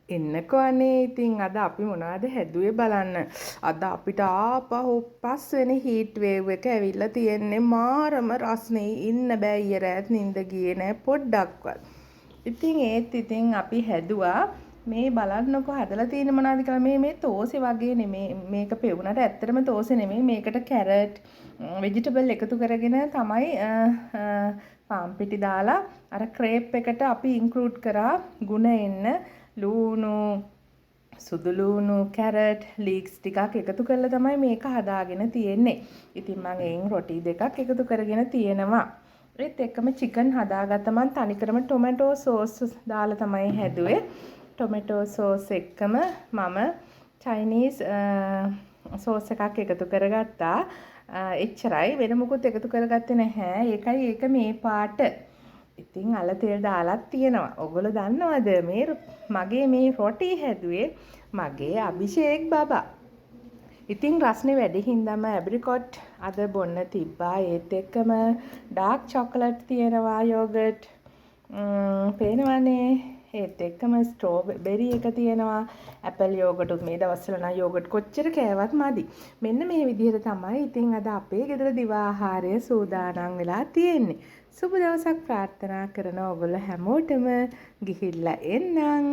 එන්නකෝ අනේ ඉතින් අද අපි මොනවද හැදුවේ බලන්න. අද අපිට ආපහු පස්වෙනි හීට් වේව් එක ඇවිල්ලා තියෙන්නේ මාරම රස්නේ ඉන්න බෑ ඊයේ රෑත් නිින්ද ගියේ නෑ පොඩ්ඩක්වත්. ඉතින් ඉතින් අපි හැදුවා මේ බලන්නකෝ හදලා තියෙන මොනවද කියලා මේ තෝසෙ වගේ නෙමේ මේක පෙවුනට ඇත්තටම තෝසෙ නෙමෙයි මේකට කැරට් වෙජිටබල් එකතු කරගෙන තමයි පාන් පිටි දාලා අර ක්‍රේප් එකට අපි ඉන්ක්ලූඩ් කරා ගුණ එන්න ලූණු සුදු ලූණු කැරට් ලීක්ස් ටිකක් එකතු කරලා තමයි මේක හදාගෙන තියෙන්නේ. ඉතින් මම එයින් රොටි දෙකක් එකතු කරගෙන තියෙනවා. ඒත් එක්කම චිකන් හදාගත්තා මම තනිකරම ටොමැටෝ සෝස් දාලා තමයි හැදුවේ. ටොමැටෝ සෝස් එක්කම මම චයිනීස් සෝස් එකක් එකතු කරගත්තා. එච්චරයි වෙන මොකුත් එකතු කරගත්තේ නැහැ. ඒකයි ඒක මේ පාට. ඉතින් අල තෙල් දාලත් තියෙනවා. ඔයගොල්ලෝ දන්නවද මගේ මේ රොටි හැදුවේ මගේ අභිෂේක් බබා. ඉතින් රස්නේ වැඩි හින්දාම ඇබ්‍රිකොට් අද බොන්න තිබ්බා. ඒත් එක්කම ඩාර්ක් චොකලට් තියෙනවා යෝගට්. පේනවනේ. ඒත් එක්කම ස්ට්‍රෝබෙරි එක තියෙනවා. ඇපල් යෝගට් මේ දවස්වල නම් යෝගට් කොච්චර කෑවත් මදි. මෙන්න මේ විදිහට තමයි ඉතින් අද අපේ ගෙදර දිවා ආහාරය සූදානම් වෙලා තියෙන්නේ. සුබ දවසක් ප්‍රාර්ථනා කරන ඔයගොල්ලෝ හැමෝටම ගිහිල්ලා එන්නම්.